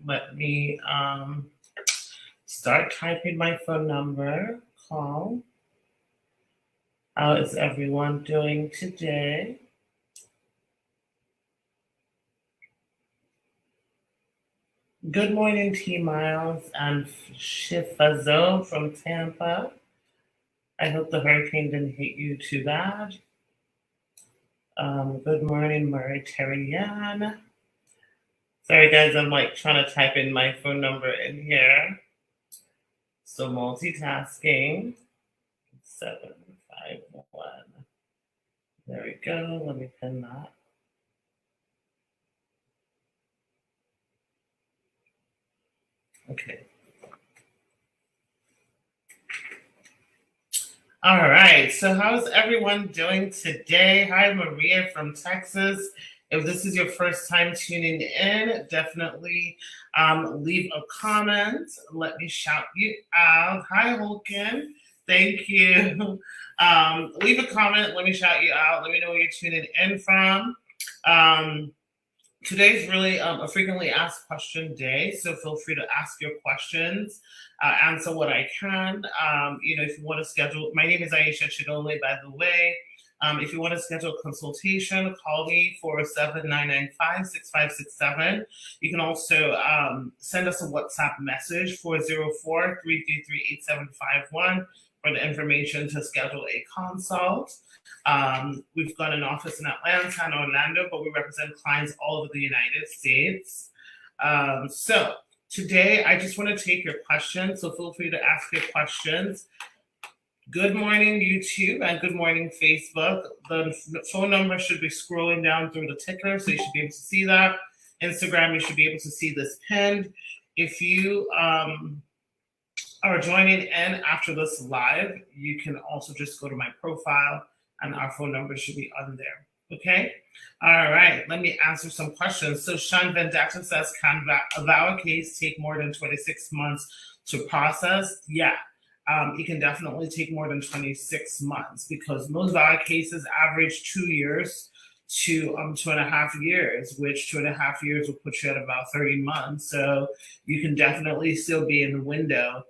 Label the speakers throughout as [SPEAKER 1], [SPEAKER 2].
[SPEAKER 1] Let me start typing my phone number, call. How is everyone doing today? Good morning, T. Miles and Shifazo from Tampa. I hope the hurricane didn't hit you too bad. Good morning, Murray Terry Yan. Sorry, guys, I'm like trying to type in my phone number in here. So multitasking. 751. There we go. Let me pin that. Okay. All right. So how's everyone doing today? Hi, Maria from Texas. If this is your first time tuning in, definitely leave a comment. Let me shout you out. Hi, Holken. Thank you. Leave a comment. Let me shout you out. Let me know where you're tuning in from. Today's really a frequently asked question day, so feel free to ask your questions, answer what I can. If you want to schedule, my name is 𝐂𝐀𝐋𝐋, by the way. If you want to schedule a consultation, call me 407-995-6567. You can also send us a WhatsApp message 404-333-8751 for the information to schedule a consult. We've got an office in Atlanta and Orlando, but we represent clients all over the United States. So today, I just want to take your questions, so feel free to ask your questions. Good morning, YouTube, and good morning, Facebook. The phone number should be scrolling down through the ticker, so you should be able to see that. Instagram, you should be able to see this pinned. If you are joining in after this live, you can also just go to my profile, and our phone number should be on there. Okay? All right, let me answer some questions. So Sean Vendetta says, can a Vawa case take more than 26 months to process? Yeah. It can definitely take more than 26 months because most Vawa cases average 2 years to 2.5 years, which 2.5 years will put you at about 30 months. So you can definitely still be in the window,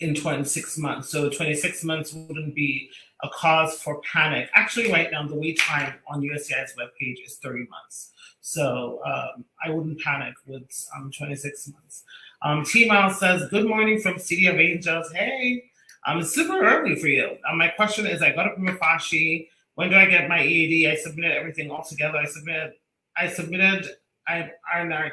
[SPEAKER 1] in 26 months. So 26 months wouldn't be a cause for panic. Actually, right now, the wait time on USCIS webpage is 30 months. So I wouldn't panic with 26 months. T-Miles says, good morning from City of Angels. Hey, it's super early for you. My question is, I got a Prima facie. When do I get my EAD? I submitted everything all together. I submitted 𝐼𝐴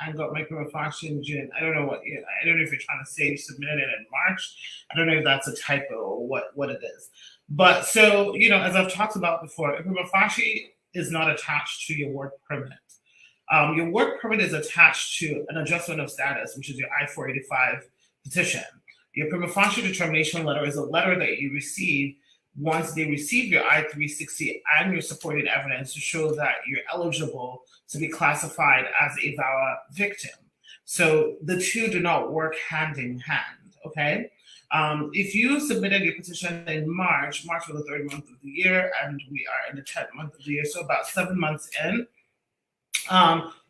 [SPEAKER 1] and got my Prima facie in June. I don't know if you're trying to say you submitted it in March. I don't know if that's a typo or what it is. But so, as I've talked about before, a Prima facie is not attached to your work permit. Your work permit is attached to an adjustment of status, which is your I-485 petition. Your Prima facie determination letter is a letter that you receive once they receive your I-360 and your supporting evidence to show that you're eligible to be classified as a Vawa victim. So the two do not work hand in hand, okay? If you submitted your petition in March was the third month of the year, and we are in the 10th month of the year, so about 7 months in,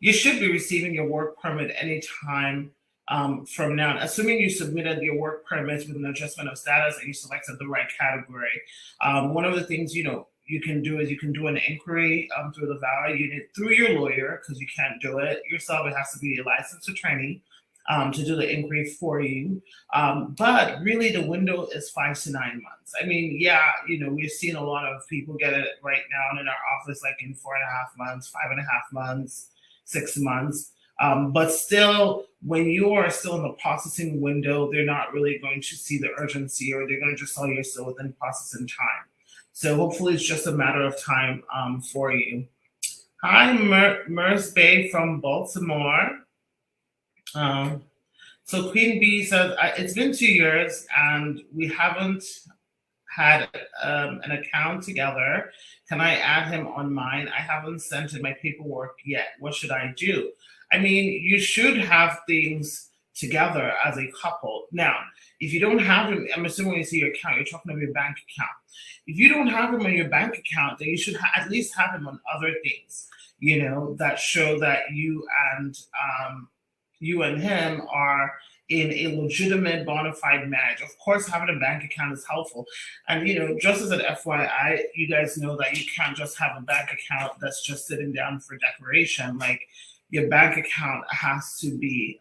[SPEAKER 1] you should be receiving your work permit anytime from now, assuming you submitted your work permit with an adjustment of status and you selected the right category. One of the things you can do is you can do an inquiry through the Vawa unit through your lawyer, because you can't do it yourself. It has to be a licensed attorney to do the inquiry for you. But really the window is 5 to 9 months. I mean, yeah, we've seen a lot of people get it right now in our office, like in 4.5 months, 5.5 months, 6 months. But still, when you are still in the processing window, they're not really going to see the urgency, or they're going to just tell you still within processing time. So hopefully it's just a matter of time for you. Hi, Mers Bay from Baltimore. So Queen B says, it's been 2 years and we haven't had an account together. Can I add him on mine? I haven't sent in my paperwork yet. What should I do? I mean, you should have things together as a couple. Now, if you don't have him, I'm assuming when you see your account, you're talking about your bank account. If you don't have him on your bank account, then you should at least have him on other things. that show that you and him are in a legitimate bona fide marriage. Of course, having a bank account is helpful. And, just as an FYI, you guys know that you can't just have a bank account that's just sitting down for decoration. Like, your bank account has to be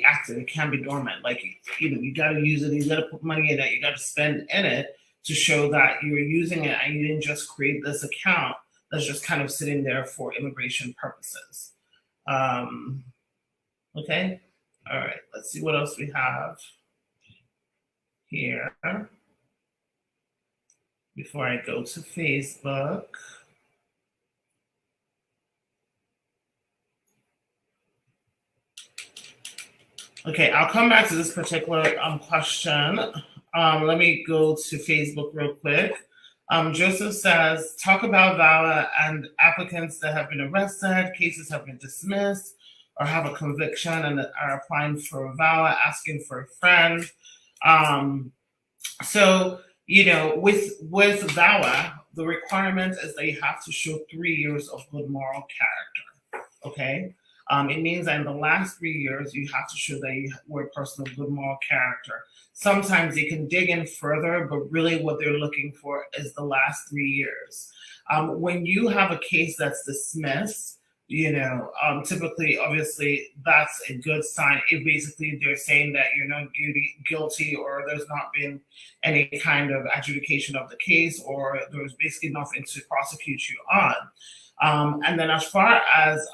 [SPEAKER 1] active. It can't be dormant. Like, you got to use it. You got to put money in it. You got to spend in it to show that you're using it, and you didn't just create this account that's just kind of sitting there for immigration purposes. Okay. All right. Let's see what else we have here before I go to Facebook. Okay, I'll come back to this particular question. Let me go to Facebook real quick. Joseph says, talk about VAWA and applicants that have been arrested, cases have been dismissed, or have a conviction and are applying for VAWA, asking for a friend. So, with VAWA, the requirement is that you have to show 3 years of good moral character, okay? It means that in the last 3 years, you have to show that you were a person of good moral character. Sometimes they can dig in further, but really what they're looking for is the last 3 years. When you have a case that's dismissed, typically, obviously, that's a good sign. If basically they're saying that you're not guilty, or there's not been any kind of adjudication of the case, or there's basically nothing to prosecute you on. And then as far as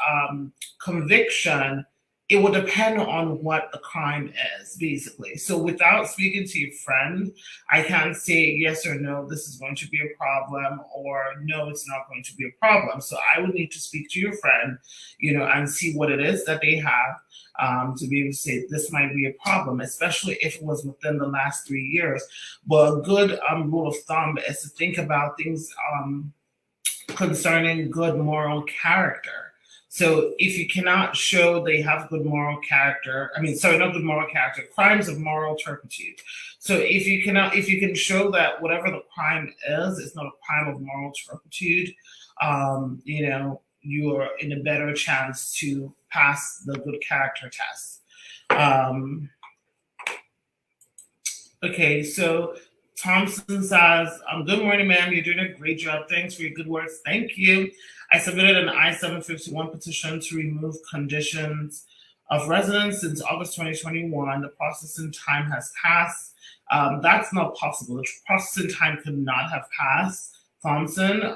[SPEAKER 1] conviction, it will depend on what the crime is, basically. So without speaking to your friend, I can't say yes or no, this is going to be a problem, or no, it's not going to be a problem. So I would need to speak to your friend, and see what it is that they have to be able to say this might be a problem, especially if it was within the last 3 years. But a good rule of thumb is to think about things concerning good moral character. So if you cannot show they have good moral character, not good moral character, crimes of moral turpitude. So if you can show that whatever the crime is not a crime of moral turpitude, you are in a better chance to pass the good character test. Okay, so Thompson says, good morning, ma'am. You're doing a great job. Thanks for your good words. Thank you. I submitted an I-751 petition to remove conditions of residence since August 2021. The processing time has passed. That's not possible. The processing time could not have passed, Thompson.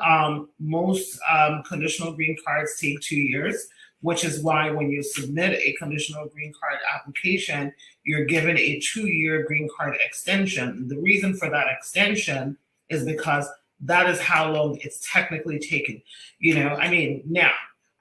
[SPEAKER 1] Most conditional green cards take 2 years, which is why when you submit a conditional green card application, you're given a 2-year green card extension. The reason for that extension is because that is how long it's technically taken. Now,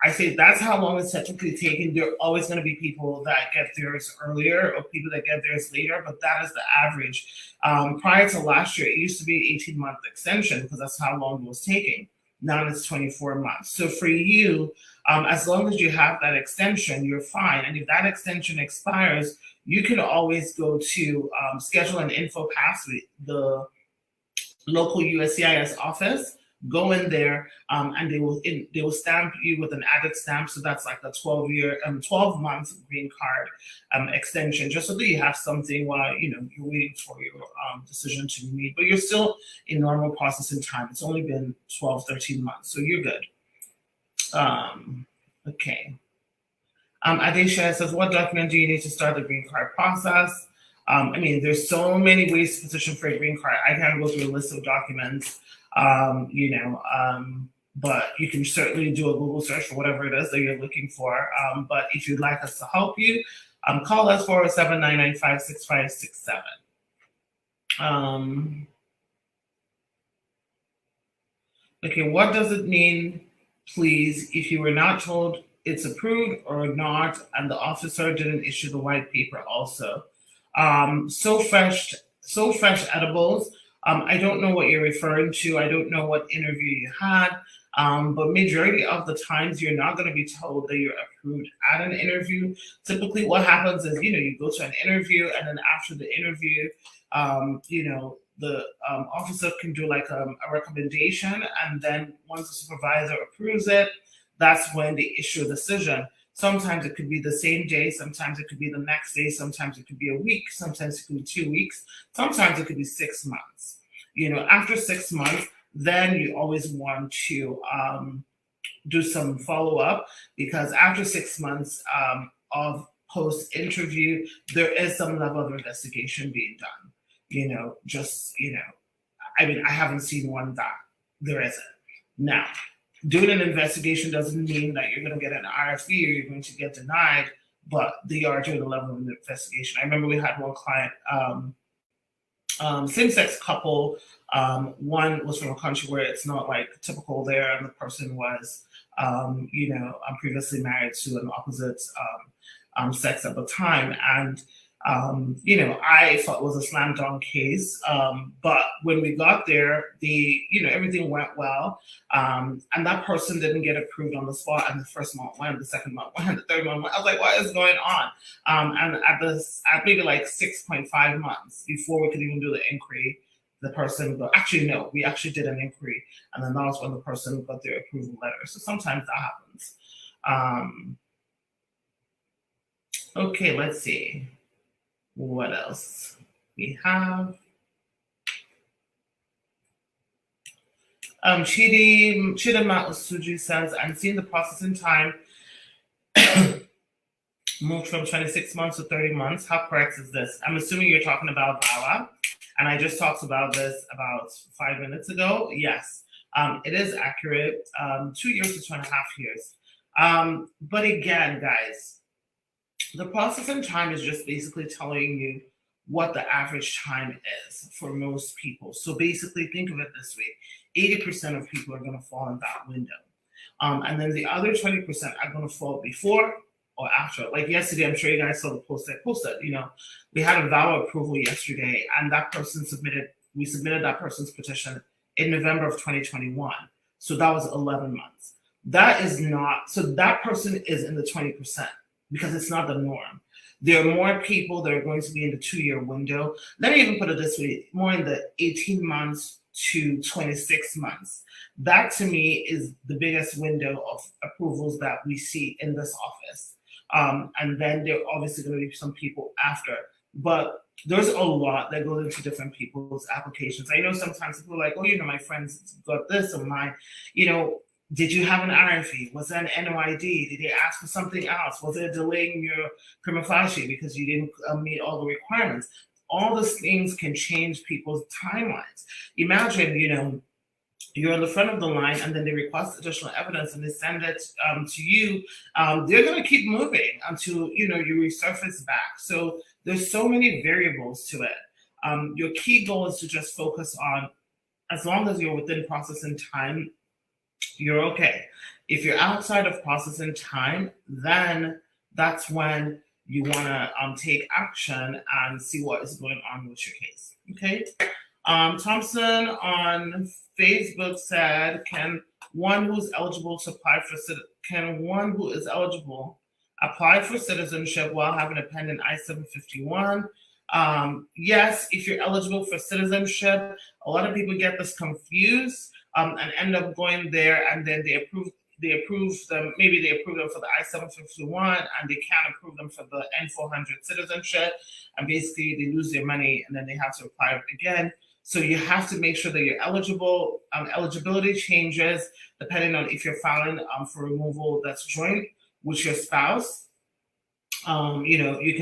[SPEAKER 1] I say that's how long it's technically taken. There are always going to be people that get theirs earlier or people that get theirs later, but that is the average. Prior to last year, it used to be an 18-month extension because that's how long it was taking. Now it's 24 months. So for you, as long as you have that extension, you're fine. And if that extension expires, you can always go to schedule an info pass with the local USCIS office. Go in there, and they will stamp you with an added stamp. So that's like a 12-month green card extension, just so that you have something while you're waiting for your decision to be made. But you're still in normal processing time. It's only been 12, 13 months, so you're good. Okay. Adesha says, what document do you need to start the green card process? There's so many ways to petition for a green card. I can't go through a list of documents. But you can certainly do a Google search for whatever it is that you're looking for. But if you'd like us to help you, call us 407-995-6567. Okay, what does it mean, please, if you were not told it's approved or not, and the officer didn't issue the white paper also? So fresh edibles. I don't know what you're referring to. I don't know what interview you had, but majority of the times you're not going to be told that you're approved at an interview. Typically what happens is, you go to an interview, and then after the interview, the officer can do like a recommendation, and then once the supervisor approves it, that's when they issue a decision. Sometimes it could be the same day, sometimes it could be the next day, sometimes it could be a week, sometimes it could be 2 weeks, sometimes it could be 6 months. After 6 months, then you always want to do some follow-up, because after 6 months of post-interview, there is some level of investigation being done. I haven't seen one that there isn't. Now, doing an investigation doesn't mean that you're going to get an RFE or you're going to get denied, but they are doing a level of investigation. I remember we had one client, same-sex couple. One was from a country where it's not like typical there, and the person was, previously married to an opposite sex at the time. And I thought it was a slam dunk case. But when we got there, everything went well. And that person didn't get approved on the spot. And the first month went, the second month went, the third month went. I was like, what is going on? And at maybe like 6.5 months before we could even do the inquiry, the person we actually did an inquiry. And then that was when the person got their approval letter. So sometimes that happens. Okay, let's see. What else we have? Chidama Usuji says, I'm seeing the processing time moved from 26 months to 30 months. How correct is this? I'm assuming you're talking about Vawa, and I just talked about this about 5 minutes ago. Yes, it is accurate. 2 years to 2.5 years. But again, guys, the processing time is just basically telling you what the average time is for most people. So basically, think of it this way: 80% of people are going to fall in that window. And then the other 20% are going to fall before or after. Like yesterday, I'm sure you guys saw the post I posted. We had a Vawa approval yesterday, and we submitted that person's petition in November of 2021. So that was 11 months. So that person is in the 20%. Because it's not the norm. There are more people that are going to be in the 2-year window. Let me even put it this way, more in the 18 months to 26 months. That to me is the biggest window of approvals that we see in this office. And then there are obviously going to be some people after. But there's a lot that goes into different people's applications. I know sometimes people are like, oh, my friends got this or mine. Did you have an RFE? Was that an NOID? Did they ask for something else? Was it delaying your prima facie because you didn't meet all the requirements? All those things can change people's timelines. Imagine, you're on the front of the line and then they request additional evidence and they send it to you. They're going to keep moving until, you resurface back. So there's so many variables to it. Your key goal is to just focus on, as long as you're within processing time, you're okay. If you're outside of processing time, then that's when you want to take action and see what is going on with your case. Okay. Thompson on Facebook said, can one who is eligible apply for citizenship while having a pending I-751? Yes, if you're eligible for citizenship. A lot of people get this confused. And end up going there, and then they approve them. Maybe they approve them for the I-751, and they can't approve them for the N-400 citizenship, and basically they lose their money, and then they have to apply again. So you have to make sure that you're eligible. Eligibility changes depending on if you're filing for removal that's joint with your spouse. You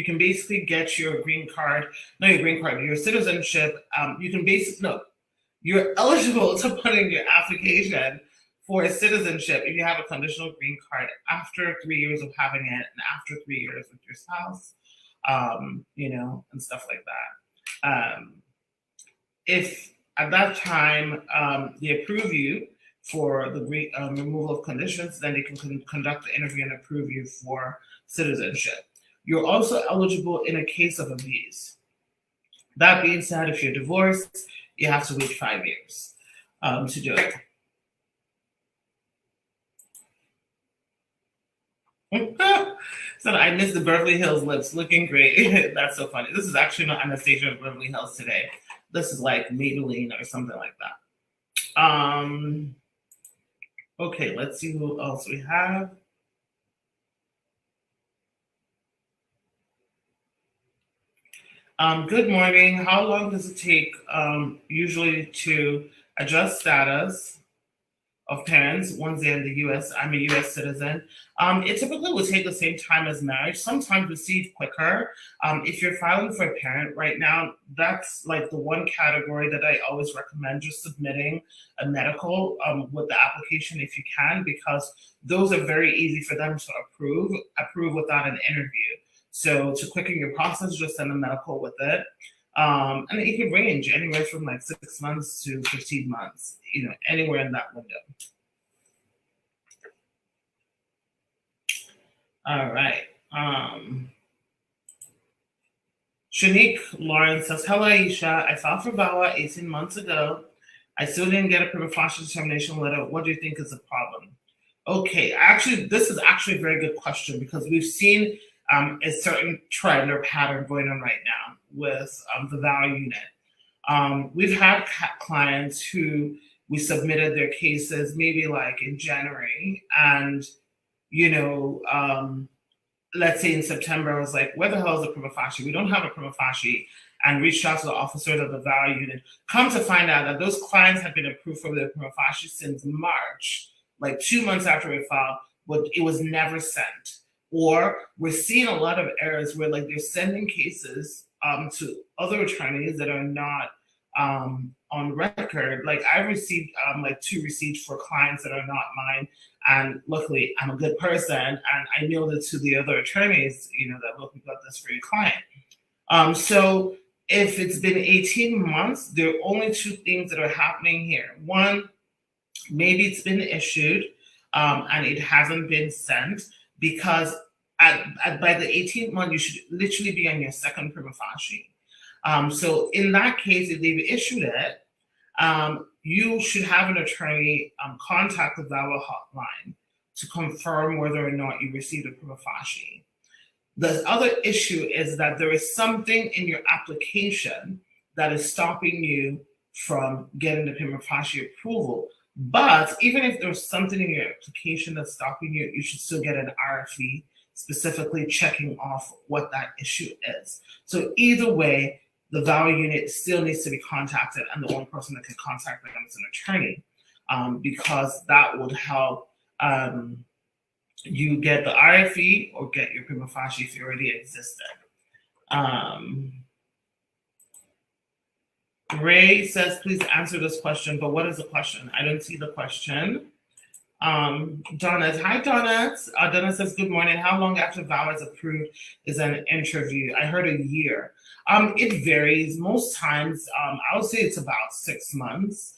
[SPEAKER 1] can basically get your green card, your citizenship. You're eligible to put in your application for citizenship if you have a conditional green card after 3 years of having it and after 3 years with your spouse, and stuff like that. If at that time they approve you for the removal of conditions, then they can conduct the interview and approve you for citizenship. You're also eligible in a case of abuse. That being said, if you're divorced, you have to wait 5 years to do it. So I missed the Beverly Hills lips, looking great. That's so funny. This is actually not Anastasia of Beverly Hills today. This is like Maybelline or something like that. Okay, let's see who else we have. Good morning. How long does it take usually to adjust status of parents once they're in the U.S.? I'm a U.S. citizen. It typically will take the same time as marriage. Sometimes receive quicker. If you're filing for a parent right now, that's like the one category that I always recommend just submitting a medical with the application if you can, because those are very easy for them to approve without an interview. So to quicken your process, just send a medical with it. And it can range anywhere from like 6 months to 15 months, anywhere in that window. All right. Shanique Lawrence says, hello, Aisha. I filed for Vawa 18 months ago. I still didn't get a prima facie determination letter. What do you think is the problem? Okay, actually, this is actually a very good question, because we've seen a certain trend or pattern going on right now with the Vawa unit. We've had clients who we submitted their cases maybe like in January, and let's say in September, I was like, where the hell is the prima facie? We don't have a prima facie, and reached out to the officers of the Vawa unit. Come to find out that those clients have been approved for their prima facie since March, like 2 months after we filed, but it was never sent. Or we're seeing a lot of errors where like they're sending cases to other attorneys that are not on record. Like I've received like 2 receipts for clients that are not mine, and luckily I'm a good person and I mailed it to the other attorneys, that look, we got this for your client. So if it's been 18 months, there are only 2 things that are happening here. One, maybe it's been issued and it hasn't been sent, because by the 18th month, you should literally be on your second prima facie. So in that case, if they've issued it, you should have an attorney contact the Vawa hotline to confirm whether or not you received a prima facie. The other issue is that there is something in your application that is stopping you from getting the prima facie approval. But even if there's something in your application that's stopping you, you should still get an RFE specifically checking off what that issue is. So either way, the Vawa unit still needs to be contacted, and the one person that can contact them is an attorney, because that would help you get the RFE or get your prima facie if you already existed. Ray says, please answer this question, but what is the question? I don't see the question. Donna, hi Donna. Donna says, good morning. How long after Vawa is approved is an interview? I heard a year. It varies. Most times, I would say it's about 6 months,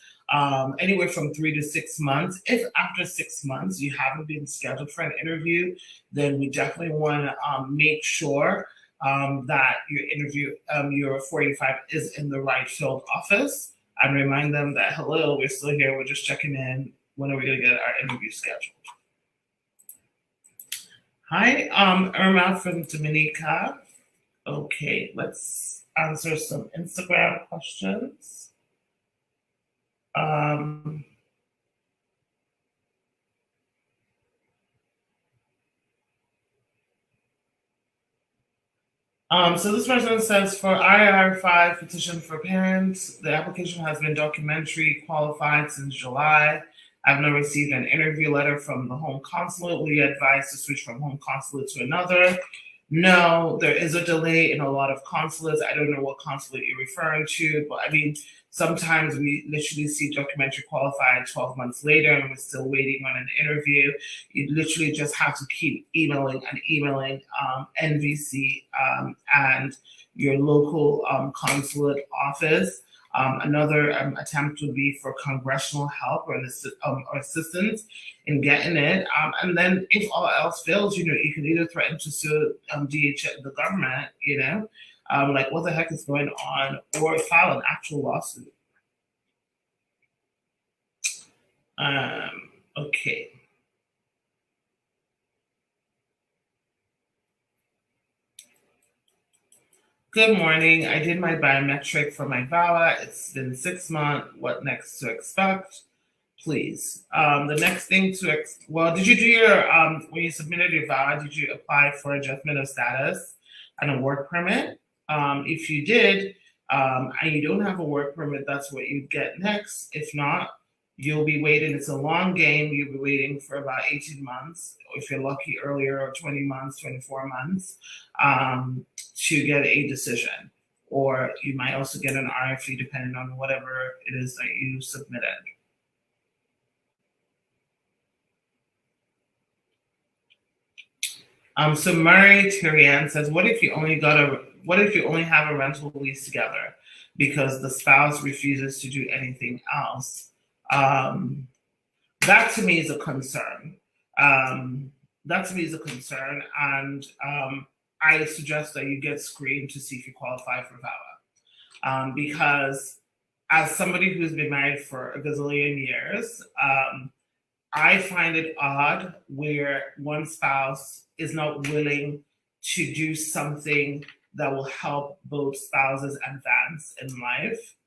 [SPEAKER 1] anywhere from 3 to 6 months. If after 6 months you haven't been scheduled for an interview, then we definitely want to make sure that your interview, your 485 is in the right field office, and remind them that, hello, we're still here. We're just checking in. When are we going to get our interview scheduled? Hi, Irma from Dominica. Okay, let's answer some Instagram questions. So this person says, for IR5 petition for parents, the application has been documentary qualified since July. I've not received an interview letter from the home consulate. Will you advise to switch from home consulate to another? No, there is a delay in a lot of consulates. I don't know what consulate you're referring to, but I mean, sometimes we literally see documentary qualified 12 months later and we're still waiting on an interview. You literally just have to keep emailing and emailing NVC and your local consulate office. Another attempt would be for congressional help or assistance in getting it. And then if all else fails, you can either threaten to sue DHS, the government, like what the heck is going on, or file an actual lawsuit. Okay. Good morning. I did my biometric for my Vawa. It's been 6 months. What next to expect? Please. The next thing to well, did you do your when you submitted your Vawa? Did you apply for adjustment of status and a work permit? If you did, and you don't have a work permit, that's what you get next. If not, you'll be waiting. It's a long game. You'll be waiting for about 18 months, if you're lucky earlier, or 20 months, 24 months, to get a decision. Or you might also get an RFE depending on whatever it is that you submitted. So Murray Tyrian says, what if you only have a rental lease together because the spouse refuses to do anything else? That to me is a concern. And I suggest that you get screened to see if you qualify for Vawa. Because as somebody who's been married for a gazillion years, I find it odd where one spouse is not willing to do something that will help both spouses advance in life.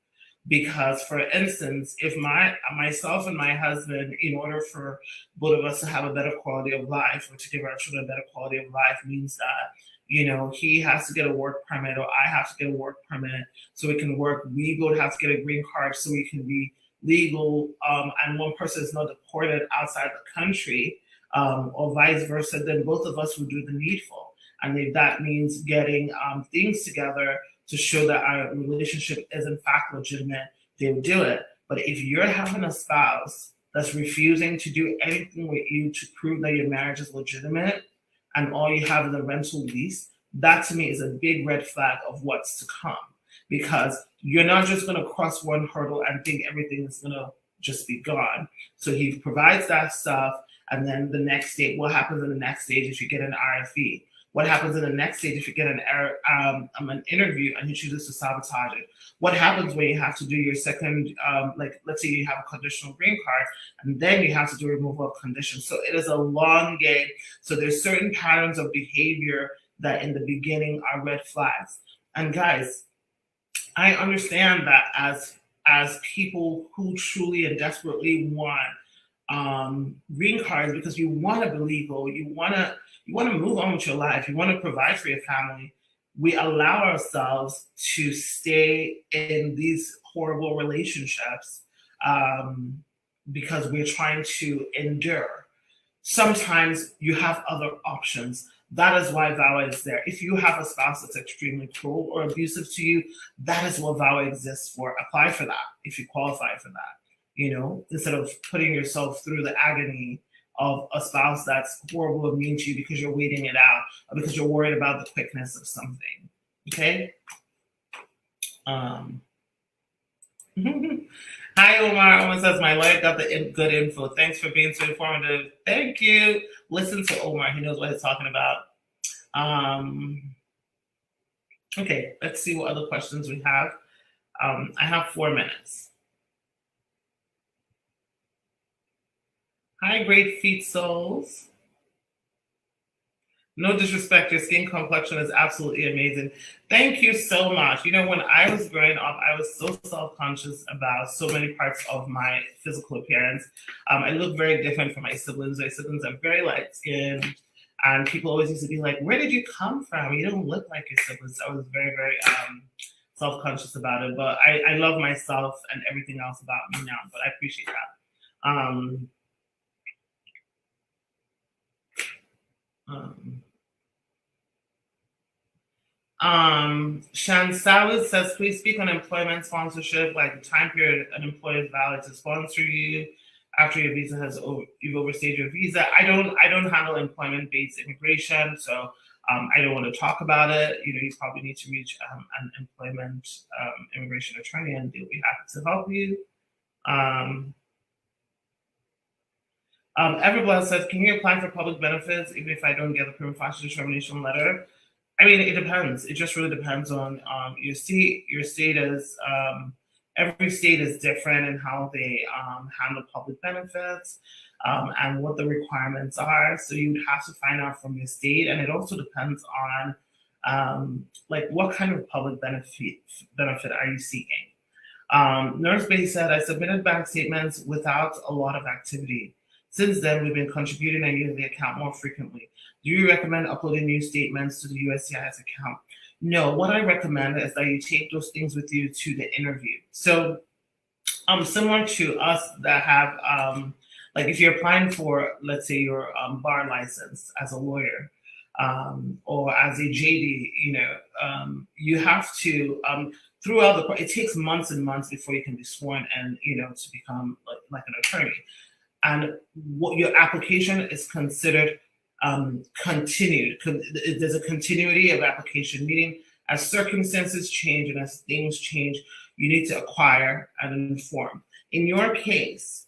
[SPEAKER 1] Because, for instance, if myself and my husband, in order for both of us to have a better quality of life, or to give our children a better quality of life, means that, he has to get a work permit, or I have to get a work permit so we can work. We both have to get a green card so we can be legal, and one person is not deported outside the country, or vice versa, then both of us will do the needful. And if that means getting things together to show that our relationship is in fact legitimate, they'll do it. But if you're having a spouse that's refusing to do anything with you to prove that your marriage is legitimate, and all you have is a rental lease, that to me is a big red flag of what's to come. Because you're not just going to cross one hurdle and think everything is going to just be gone. So he provides that stuff, and then the next stage, what happens in the next stage if you get an RFE? What happens in the next stage if you get an interview and he chooses to sabotage it? What happens when you have to do your second, let's say you have a conditional green card, and then you have to do removal of conditions. So it is a long game. So there's certain patterns of behavior that in the beginning are red flags. And guys, I understand that as people who truly and desperately want green cards, because you want to be legal, you want to move on with your life, you want to provide for your family, we allow ourselves to stay in these horrible relationships because we're trying to endure. Sometimes you have other options. That is why Vawa is there. If you have a spouse that's extremely cruel or abusive to you, that is what Vawa exists for. Apply for that if you qualify for that. Instead of putting yourself through the agony of a spouse that's horrible and mean to you because you're waiting it out, or because you're worried about the quickness of something. Okay? Hi, Omar. Omar says, my lawyer got the good info. Thanks for being so informative. Thank you. Listen to Omar. He knows what he's talking about. Okay, let's see what other questions we have. I have 4 minutes. Hi, great feet souls. No disrespect, your skin complexion is absolutely amazing. Thank you so much. When I was growing up, I was so self-conscious about so many parts of my physical appearance. I look very different from my siblings. My siblings are very light-skinned, and people always used to be like, where did you come from? You don't look like your siblings. I was very, very self-conscious about it, but I love myself and everything else about me now, but I appreciate that. Shan Salad says, please speak on employment sponsorship, like the time period an employer is valid to sponsor you after your visa you've overstayed your visa. I don't handle employment-based immigration, so I don't want to talk about it. You probably need to reach an employment immigration attorney, and they'll be happy to help you. Everybody says, can you apply for public benefits even if I don't get the prima facie determination letter? I mean, it depends. It just really depends on your state. Your state is, every state is different in how they handle public benefits and what the requirements are. So you'd have to find out from your state. And it also depends on Like, what kind of public benefit are you seeking? Nurse Bay said, I submitted bank statements without a lot of activity. Since then, we've been contributing and using the account more frequently. Do you recommend uploading new statements to the USCIS account? No, what I recommend is that you take those things with you to the interview. So similar to us that have, like if you're applying for, let's say, your bar license as a lawyer, or as a JD, you have to, throughout it takes months and months before you can be sworn and, to become like an attorney. And what your application is considered continued. There's a continuity of application, meaning as circumstances change and as things change, you need to acquire and inform. In your case,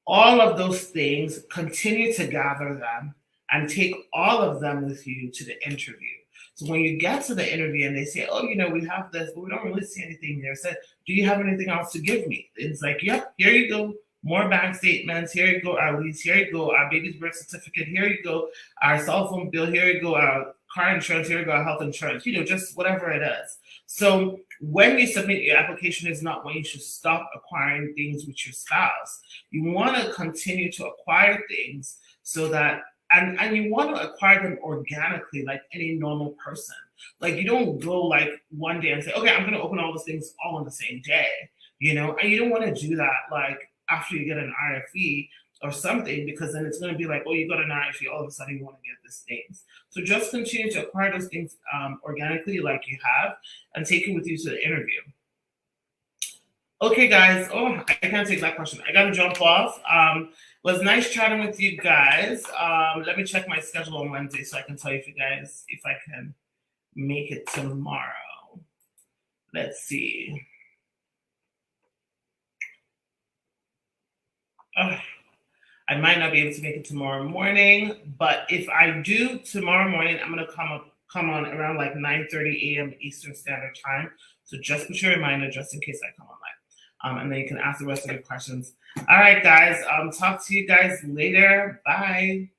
[SPEAKER 1] all of those things, continue to gather them and take all of them with you to the interview. So when you get to the interview and they say, oh, we have this, but we don't really see anything there. Said, do you have anything else to give me? It's like, yep, here you go. More bank statements. Here you go. Our lease. Here you go. Our baby's birth certificate. Here you go. Our cell phone bill. Here you go. Our car insurance. Here you go. Our health insurance. Just whatever it is. So when you submit your application is not when you should stop acquiring things with your spouse. You want to continue to acquire things so that, and you want to acquire them organically like any normal person. Like you don't go like one day and say, okay, I'm going to open all those things all on the same day, and you don't want to do that like after you get an RFE or something, because then it's going to be like, oh, you got an RFE, all of a sudden you want to get these things. So just continue to acquire those things organically like you have and take it with you to the interview. Okay, guys. Oh, I can't take that question. I got to jump off. It was nice chatting with you guys. Let me check my schedule on Wednesday so I can tell you if I can make it tomorrow. Let's see. I might not be able to make it tomorrow morning, but if I do tomorrow morning, I'm going to come on around like 9:30 a.m. Eastern Standard Time. So just put your reminder just in case I come on live. And then you can ask the rest of your questions. All right, guys. Talk to you guys later. Bye.